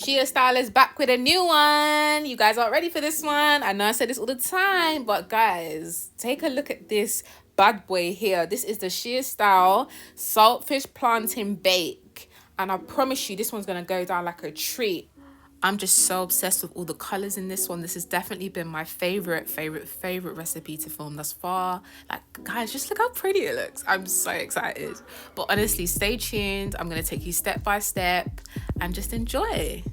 ShiaStyle is back with a new one. You guys aren't ready for this one. I know I say this all the time, but guys, take a look at this bad boy here. This is the ShiaStyle Saltfish Plantain Bake. And I promise you, this one's going to go down like a treat. I'm just so obsessed with all the colors in this one. This has definitely been my favorite recipe to film thus far. Like, guys, just look how pretty it looks. I'm so excited. But honestly, stay tuned. I'm going to take you step by step and just enjoy.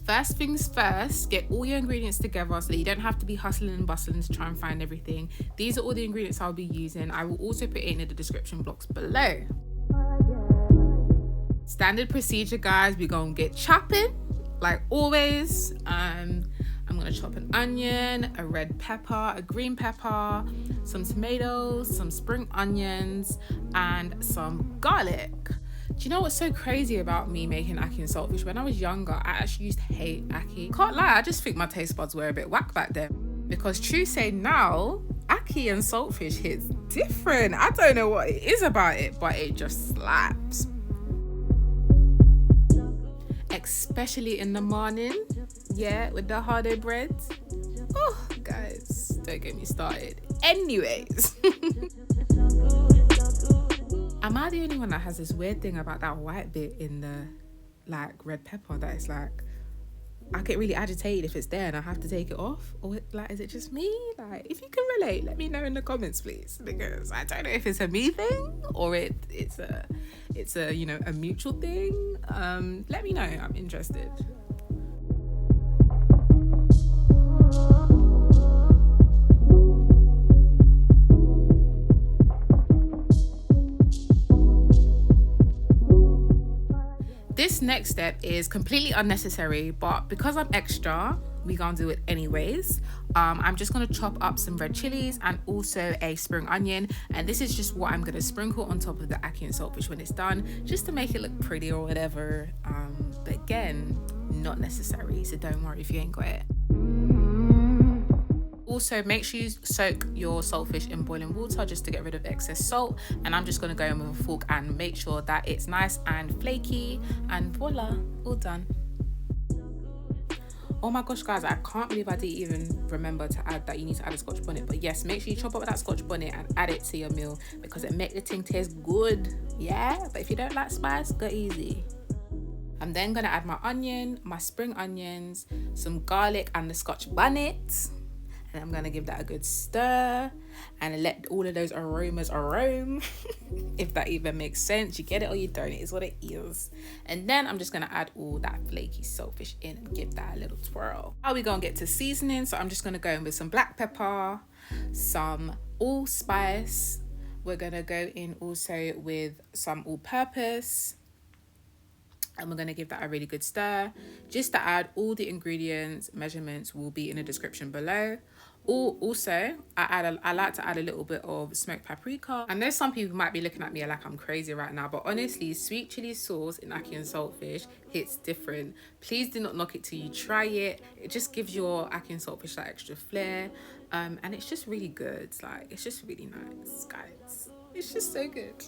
First things first, get all your ingredients together so that you don't have to be hustling and bustling to try and find everything. These are all the ingredients I'll be using. I will also put it in the description box below. Standard procedure, guys. We're gonna get chopping like always. I'm gonna chop an onion, a red pepper, a green pepper, some tomatoes, some spring onions, and some garlic. Do you know what's so crazy about me making ackee and saltfish? When I was younger, I actually used to hate ackee. Can't lie, I just think my taste buds were a bit whack back then. Because true say now, ackee and saltfish hits different. I don't know what it is about it, but it just slaps. Especially in the morning, yeah, with the hardo breads. Oh, guys, don't get me started. Anyways. Am I the only one that has this weird thing about that white bit in the like red pepper that it's like I get really agitated if it's there and I have to take it off? Or like, is it just me? Like, if you can relate, let me know in the comments, please, because I don't know if it's a me thing or it's a you know, a mutual thing. Let me know. I'm interested. This next step is completely unnecessary, but because I'm extra, we're gonna do it anyways. I'm just gonna chop up some red chilies and also a spring onion, and this is just what I'm gonna sprinkle on top of the ackee and saltfish when it's done, just to make it look pretty or whatever. But again, not necessary, so don't worry if you ain't got it. Also, make sure you soak your saltfish in boiling water just to get rid of excess salt. And I'm just going to go in with a fork and make sure that it's nice and flaky. And voila, all done. Oh my gosh, guys, I can't believe I didn't even remember to add that you need to add a scotch bonnet. But yes, make sure you chop up that scotch bonnet and add it to your meal because it makes the thing taste good. Yeah, but if you don't like spice, go easy. I'm then going to add my onion, my spring onions, some garlic and the scotch bonnet. And I'm going to give that a good stir and let all of those aromas arome. If that even makes sense. You get it or you don't. It is what it is. And then I'm just going to add all that flaky saltfish in and give that a little twirl. Now we're going to get to seasoning. So I'm just going to go in with some black pepper, some allspice. We're going to go in also with some all-purpose. And we're going to give that a really good stir. Just to add all the ingredients, measurements will be in the description below. Also, I like to add a little bit of smoked paprika. I know some people might be looking at me like I'm crazy right now, but honestly, sweet chili sauce in ackee and saltfish hits different. Please do not knock it till you try it. It just gives your ackee and saltfish that extra flair. And it's just really good. Like, it's just really nice, guys. It's just so good.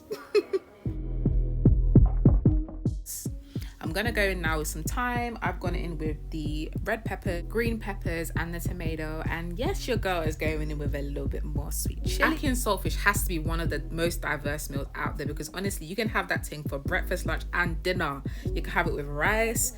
I'm gonna go in now with some thyme. I've gone in with the red pepper, green peppers, and the tomato. And yes, your girl is going in with a little bit more sweet chili. Ackee and saltfish has to be one of the most diverse meals out there because honestly, you can have that thing for breakfast, lunch, and dinner. You can have it with rice,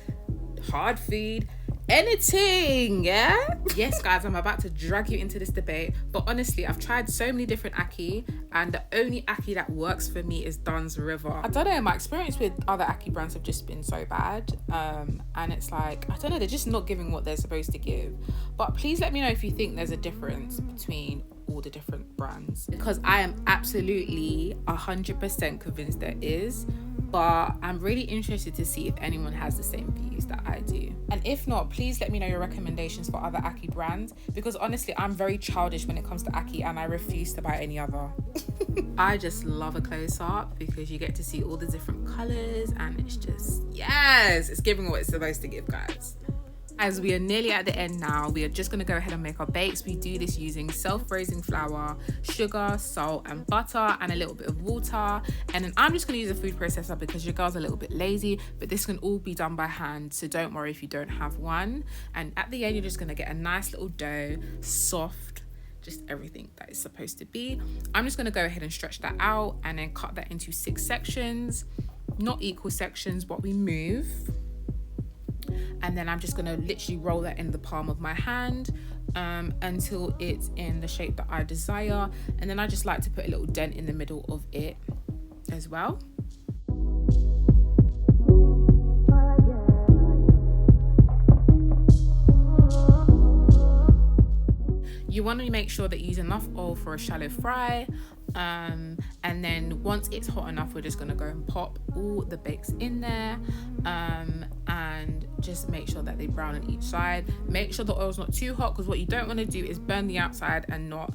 hard food, anything, yeah? Yes, guys, I'm about to drag you into this debate, but honestly, I've tried so many different ackee, and the only ackee that works for me is Dunn's River. I don't know, my experience with other ackee brands have just been so bad, and it's like, I don't know, they're just not giving what they're supposed to give. But please let me know if you think there's a difference between all the different brands, because I am absolutely 100% convinced there is. but I'm really interested to see if anyone has the same views that I do. And if not, please let me know your recommendations for other Ackee brands, because honestly, I'm very childish when it comes to Ackee and I refuse to buy any other. I just love a close-up because you get to see all the different colors and it's just, yes, it's giving what it's supposed to give, guys. As we are nearly at the end now, we are just going to go ahead and make our bakes. We do this using self-raising flour, sugar, salt and butter, and a little bit of water. And then I'm just going to use a food processor because your girl's a little bit lazy, but this can all be done by hand, so don't worry if you don't have one. And at the end, you're just going to get a nice little dough, soft, just everything that it's supposed to be. I'm just going to go ahead and stretch that out and then cut that into 6 sections, not equal sections, but we move. And then I'm just going to literally roll that in the palm of my hand until it's in the shape that I desire. And then I just like to put a little dent in the middle of it as well. You want to make sure that you use enough oil for a shallow fry. And then once it's hot enough, we're just going to go and pop all the bakes in there, and just make sure that they brown on each side. Make sure the oil's not too hot, because what you don't want to do is burn the outside and not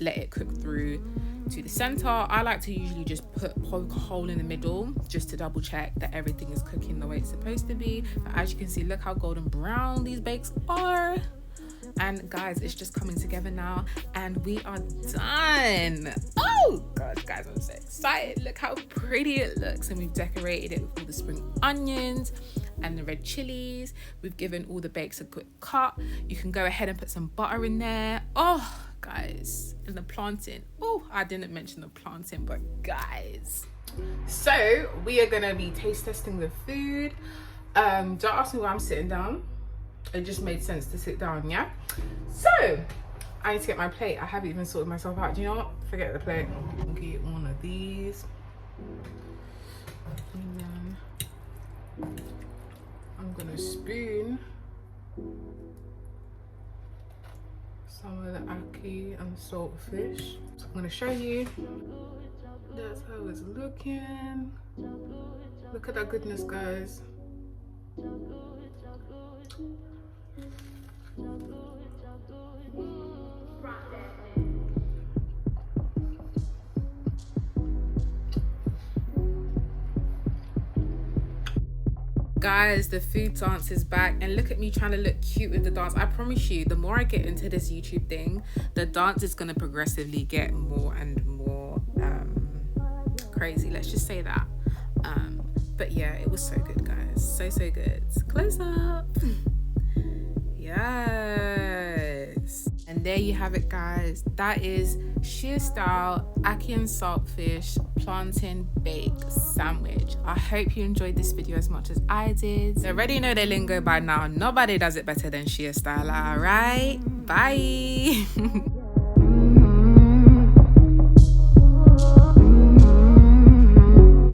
let it cook through to the center. I like to usually just poke a hole in the middle just to double check that everything is cooking the way it's supposed to be. But as you can see, look how golden brown these bakes are. And guys, it's just coming together now and we are done. Oh gosh, guys, I'm so excited. Look how pretty it looks. And we've decorated it with all the spring onions and the red chilies. We've given all the bakes a good cut. You can go ahead and put some butter in there. Oh guys, and the plantain. Oh, I didn't mention the plantain, but guys, so we are gonna be taste testing the food. Don't ask me why I'm sitting down. It just made sense to sit down, yeah? So, I need to get my plate. I haven't even sorted myself out. Do you know what? Forget the plate. I'll get one of these. And then I'm gonna spoon some of the Ackee and saltfish. So I'm gonna show you. That's how it's looking. Look at that goodness, guys. Guys, the food dance is back, and look at me trying to look cute with the dance. I promise you, the more I get into this YouTube thing, the dance is going to progressively get more and more crazy, let's just say that. But yeah, it was so good, guys, so good. Close up. Yes. And there you have it, guys. That is ShiaStyle Ackee and Saltfish Plantain Bake Sandwich. I hope you enjoyed this video as much as I did. You already know the lingo by now. Nobody does it better than ShiaStyle, alright? Bye.